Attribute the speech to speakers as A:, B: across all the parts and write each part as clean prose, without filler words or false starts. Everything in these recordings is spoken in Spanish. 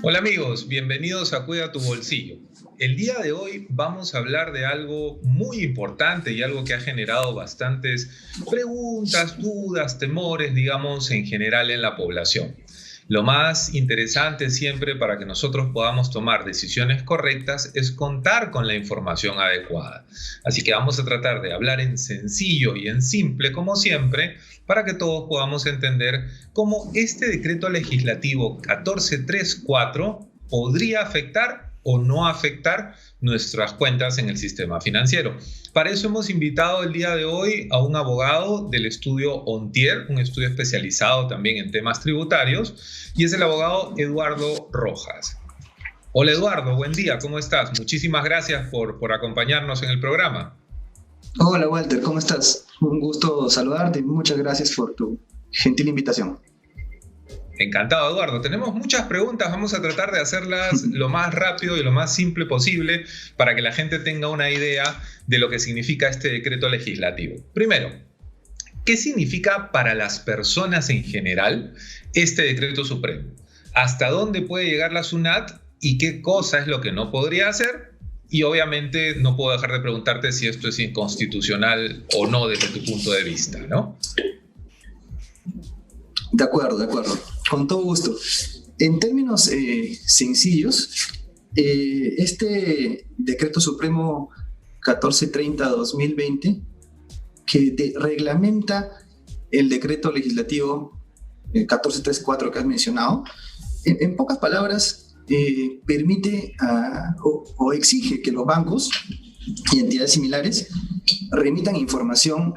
A: Hola amigos, bienvenidos a Cuida tu Bolsillo. El día de hoy vamos a hablar de algo muy importante y algo que ha generado bastantes preguntas, dudas, temores, digamos, en general en la población. Lo más interesante siempre para que nosotros podamos tomar decisiones correctas es contar con la información adecuada. Así que vamos a tratar de hablar en sencillo y en simple, como siempre, para que todos podamos entender cómo este decreto legislativo 1434 podría afectar o no afectar nuestras cuentas en el sistema financiero. Para eso hemos invitado el día de hoy a un abogado del estudio Ontier, un estudio especializado también en temas tributarios, y es el abogado Eduardo Rojas. Hola Eduardo, buen día, ¿cómo estás? Muchísimas gracias por acompañarnos en el programa.
B: Hola Walter, ¿cómo estás? Un gusto saludarte y muchas gracias por tu gentil invitación.
A: Encantado, Eduardo. Tenemos muchas preguntas, vamos a tratar de hacerlas lo más rápido y lo más simple posible para que la gente tenga una idea de lo que significa este decreto legislativo. Primero, ¿qué significa para las personas en general este decreto supremo? ¿Hasta dónde puede llegar la SUNAT y qué cosa es lo que no podría hacer? Y obviamente no puedo dejar de preguntarte si esto es inconstitucional o no desde tu punto de vista, ¿no?
B: De acuerdo, con todo gusto. En términos sencillos, este decreto supremo 1430-2020, que reglamenta el decreto legislativo 1434 que has mencionado, en pocas palabras, permite o exige que los bancos y entidades similares remitan información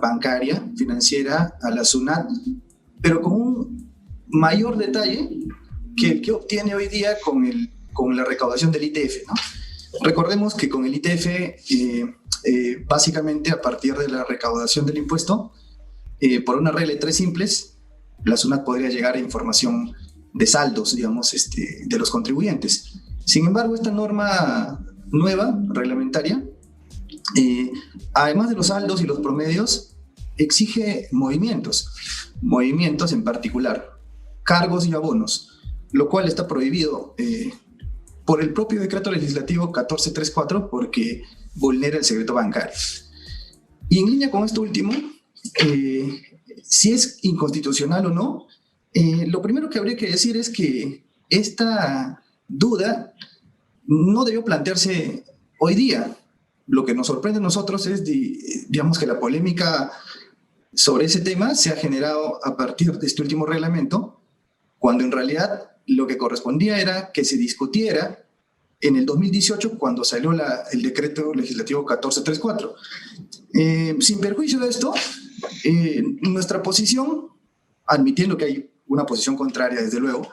B: bancaria, financiera a la SUNAT, pero con un mayor detalle que el que obtiene hoy día con la recaudación del ITF, ¿no? Recordemos que con el ITF, básicamente a partir de la recaudación del impuesto, por una regla de tres simples, la SUNAT podría llegar a información de saldos, digamos, de los contribuyentes. Sin embargo, esta norma nueva, reglamentaria, además de los saldos y los promedios, exige movimientos en particular, cargos y abonos, lo cual está prohibido por el propio decreto legislativo 1434 porque vulnera el secreto bancario. Y en línea con esto último, si es inconstitucional o no, lo primero que habría que decir es que esta duda no debió plantearse hoy día. Lo que nos sorprende a nosotros es, digamos, que la polémica sobre ese tema se ha generado a partir de este último reglamento, cuando en realidad lo que correspondía era que se discutiera en el 2018 cuando salió el decreto legislativo 1434. Sin perjuicio de esto, nuestra posición, admitiendo que hay una posición contraria desde luego,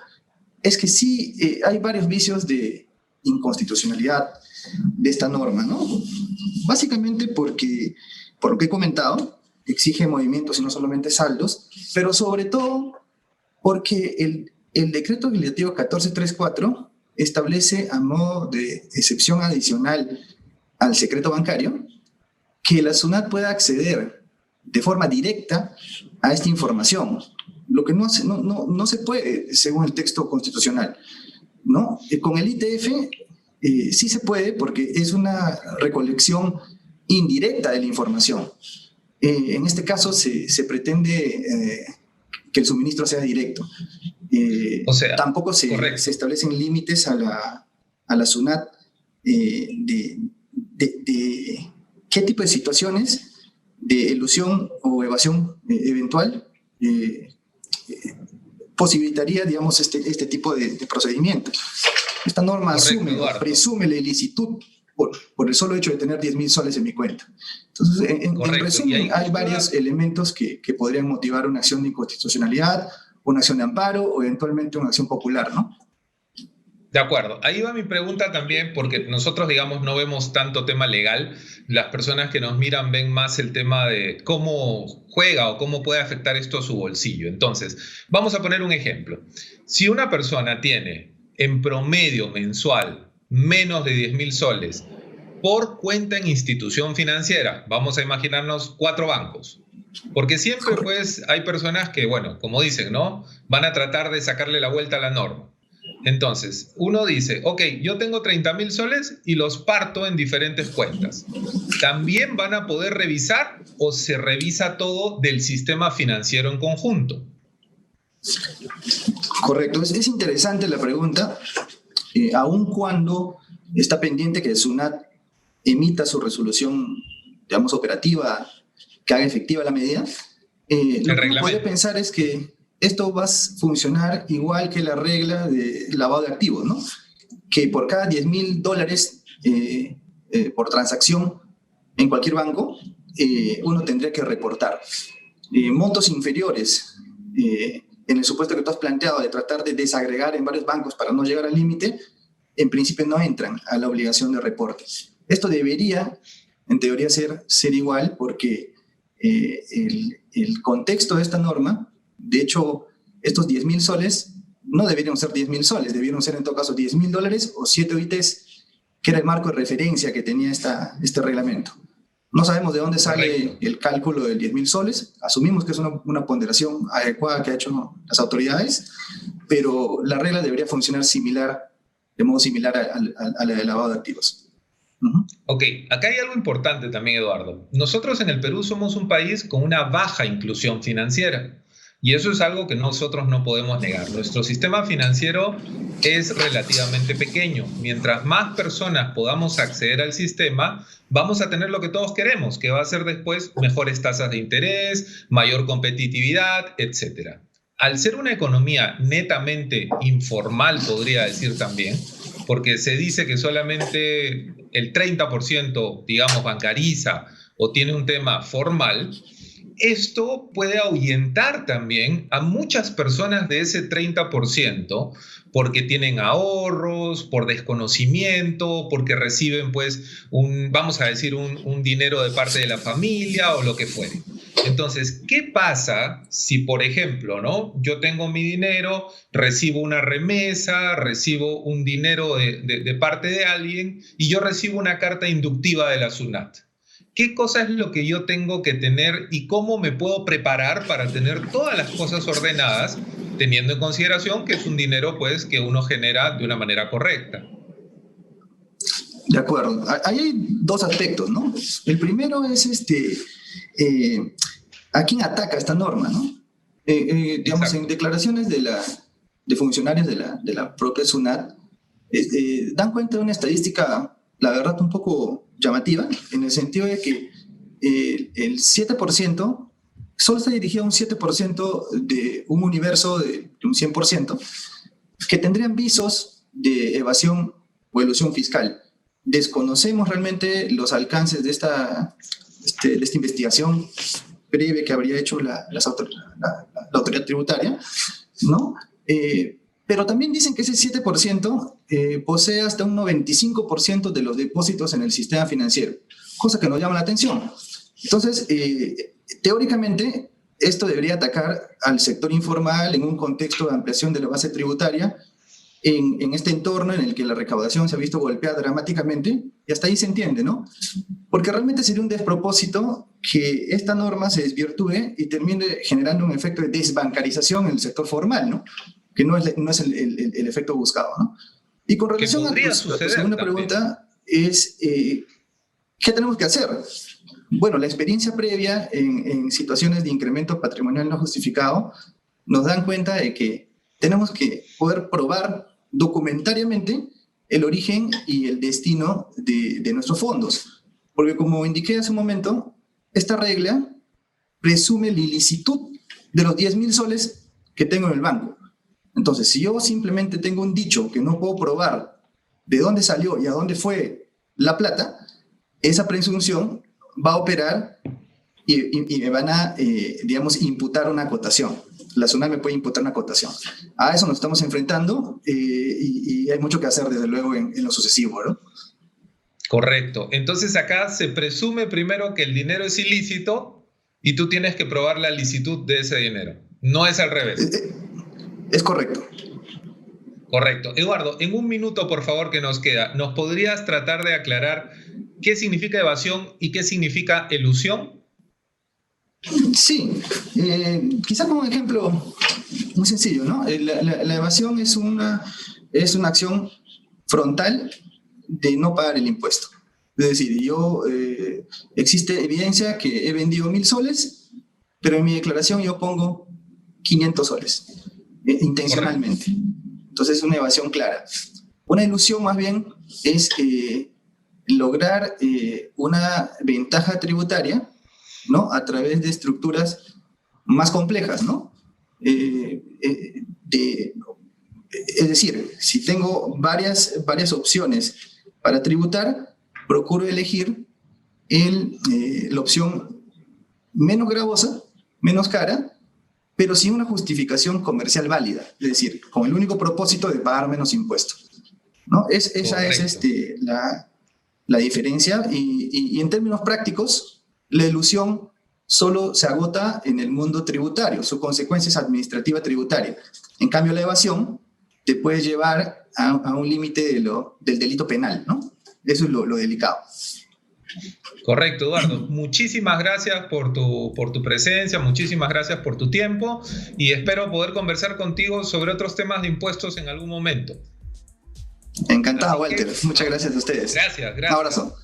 B: es que sí hay varios vicios de inconstitucionalidad de esta norma, ¿no? Básicamente porque, por lo que he comentado, exige movimientos y no solamente saldos, pero sobre todo porque el decreto legislativo 1434 establece a modo de excepción adicional al secreto bancario que la SUNAT pueda acceder de forma directa a esta información, lo que no se puede según el texto constitucional, ¿no? Con el ITF sí se puede porque es una recolección indirecta de la información. En este caso se pretende que el suministro sea directo. Tampoco se establecen límites a la SUNAT de qué tipo de situaciones de elusión o evasión eventual posibilitaría, digamos, este tipo de procedimiento. Esta norma presume la ilicitud por el solo hecho de tener 10,000 soles en mi cuenta. Entonces, en resumen, hay varios elementos que podrían motivar una acción de inconstitucionalidad, una acción de amparo o eventualmente una acción popular, ¿no?
A: De acuerdo. Ahí va mi pregunta también, porque nosotros, digamos, no vemos tanto tema legal. Las personas que nos miran ven más el tema de cómo juega o cómo puede afectar esto a su bolsillo. Entonces, vamos a poner un ejemplo. Si una persona tiene en promedio mensual menos de 10,000 soles por cuenta en institución financiera, vamos a imaginarnos 4 bancos. Porque siempre, pues, hay personas que, bueno, como dicen, ¿no? Van a tratar de sacarle la vuelta a la norma. Entonces, uno dice, ok, yo tengo 30.000 soles y los parto en diferentes cuentas. ¿También van a poder revisar o se revisa todo del sistema financiero en conjunto?
B: Correcto, es interesante la pregunta, aun cuando está pendiente que SUNAT emita su resolución, digamos, operativa, que haga efectiva la medida. Lo que uno podría pensar es que esto va a funcionar igual que la regla de lavado de activos, ¿no? Que por cada $10,000 por transacción en cualquier banco, uno tendría que reportar. Montos inferiores, en el supuesto que tú has planteado de tratar de desagregar en varios bancos para no llegar al límite, en principio no entran a la obligación de reporte. Esto debería, en teoría, ser igual porque el contexto de esta norma, de hecho, estos 10.000 soles no deberían ser 10.000 soles, debieron ser en todo caso $10,000 o 7 OITs, que era el marco de referencia que tenía este reglamento. No sabemos de dónde sale el cálculo de 10.000 soles, asumimos que es una ponderación adecuada que han hecho las autoridades, pero la regla debería funcionar de modo similar a la de lavado de activos.
A: Ok, acá hay algo importante también, Eduardo. Nosotros en el Perú somos un país con una baja inclusión financiera y eso es algo que nosotros no podemos negar. Nuestro sistema financiero es relativamente pequeño. Mientras más personas podamos acceder al sistema, vamos a tener lo que todos queremos, que va a ser después mejores tasas de interés, mayor competitividad, etc. Al ser una economía netamente informal, podría decir también, porque se dice que solamente el 30%, digamos, bancariza o tiene un tema formal, esto puede ahuyentar también a muchas personas de ese 30% porque tienen ahorros, por desconocimiento, porque reciben, pues, vamos a decir, un dinero de parte de la familia o lo que fuere. Entonces, ¿qué pasa si, por ejemplo, ¿no? Yo tengo mi dinero, recibo una remesa, recibo un dinero de parte de alguien y yo recibo una carta inductiva de la SUNAT? ¿Qué cosa es lo que yo tengo que tener y cómo me puedo preparar para tener todas las cosas ordenadas, teniendo en consideración que es un dinero, pues, que uno genera de una manera correcta?
B: De acuerdo. Ahí hay dos aspectos, ¿no? El primero es a quién ataca esta norma, ¿no? Digamos, en declaraciones de funcionarios de la propia SUNAT, dan cuenta de una estadística, la verdad, un poco llamativa, en el sentido de que el 7% solo está dirigido a un 7% de un universo de un 100% que tendrían visos de evasión o elusión fiscal. Desconocemos realmente los alcances de esta investigación previa que habría hecho la autoridad tributaria, ¿no? Pero también dicen que ese 7% posee hasta un 95% de los depósitos en el sistema financiero, cosa que nos llama la atención. Entonces, teóricamente, esto debería atacar al sector informal en un contexto de ampliación de la base tributaria, en este entorno en el que la recaudación se ha visto golpeada dramáticamente, y hasta ahí se entiende, ¿no? Porque realmente sería un despropósito que esta norma se desvirtúe y termine generando un efecto de desbancarización en el sector formal, ¿no? Que no es el efecto buscado, ¿no? Y con relación a tu segunda pregunta es, ¿qué tenemos que hacer? Bueno, la experiencia previa en situaciones de incremento patrimonial no justificado nos dan cuenta de que tenemos que poder probar documentariamente el origen y el destino de nuestros fondos. Porque como indiqué hace un momento, esta regla presume la ilicitud de los 10.000 soles que tengo en el banco. Entonces, si yo simplemente tengo un dicho que no puedo probar de dónde salió y a dónde fue la plata, esa presunción va a operar y me van a, digamos, imputar una acotación. La SUNAT me puede imputar una acotación. A eso nos estamos enfrentando y hay mucho que hacer, desde luego, en lo sucesivo, ¿no?
A: Correcto. Entonces acá se presume primero que el dinero es ilícito y tú tienes que probar la licitud de ese dinero. No es al revés.
B: Es correcto.
A: Correcto. Eduardo, en un minuto, por favor, que nos queda, ¿nos podrías tratar de aclarar qué significa evasión y qué significa elusión?
B: Sí. Quizá como un ejemplo muy sencillo, ¿no? La evasión es una acción frontal de no pagar el impuesto. Es decir, existe evidencia que he vendido 1.000 soles, pero en mi declaración yo pongo 500 soles, intencionalmente. Entonces es una evasión clara. Una ilusión más bien es lograr una ventaja tributaria, ¿no? A través de estructuras más complejas, ¿no? Es decir, si tengo varias opciones para tributar, procuro elegir la opción menos gravosa, menos cara, pero sin una justificación comercial válida, es decir, con el único propósito de pagar menos impuestos, ¿no? Esa es la diferencia, y en términos prácticos, la elusión solo se agota en el mundo tributario, su consecuencia es administrativa tributaria. En cambio, la evasión te puede llevar a un límite del delito penal, ¿no? Eso es lo delicado.
A: Correcto, Eduardo. Muchísimas gracias por tu presencia, muchísimas gracias por tu tiempo y espero poder conversar contigo sobre otros temas de impuestos en algún momento.
B: Encantado, Walter. Muchas gracias a ustedes.
A: Gracias.
B: Un abrazo.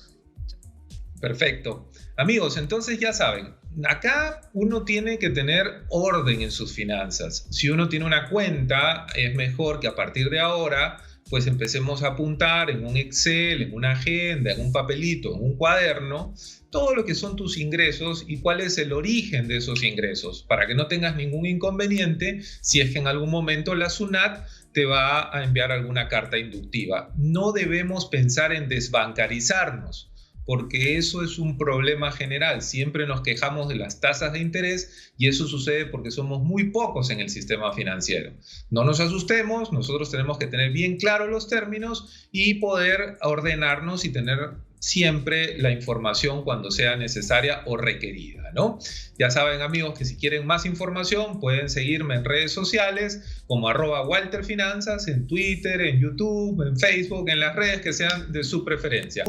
A: Perfecto. Amigos, entonces ya saben, acá uno tiene que tener orden en sus finanzas. Si uno tiene una cuenta, es mejor que a partir de ahora pues empecemos a apuntar en un Excel, en una agenda, en un papelito, en un cuaderno, todo lo que son tus ingresos y cuál es el origen de esos ingresos, para que no tengas ningún inconveniente si es que en algún momento la SUNAT te va a enviar alguna carta inductiva. No debemos pensar en desbancarizarnos, porque eso es un problema general. Siempre nos quejamos de las tasas de interés y eso sucede porque somos muy pocos en el sistema financiero. No nos asustemos, nosotros tenemos que tener bien claros los términos y poder ordenarnos y tener siempre la información cuando sea necesaria o requerida, ¿no? Ya saben, amigos, que si quieren más información pueden seguirme en redes sociales como @WalterFinanzas, en Twitter, en YouTube, en Facebook, en las redes que sean de su preferencia.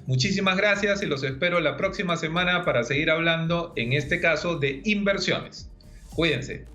A: Muchísimas gracias y los espero la próxima semana para seguir hablando, en este caso, de inversiones. Cuídense.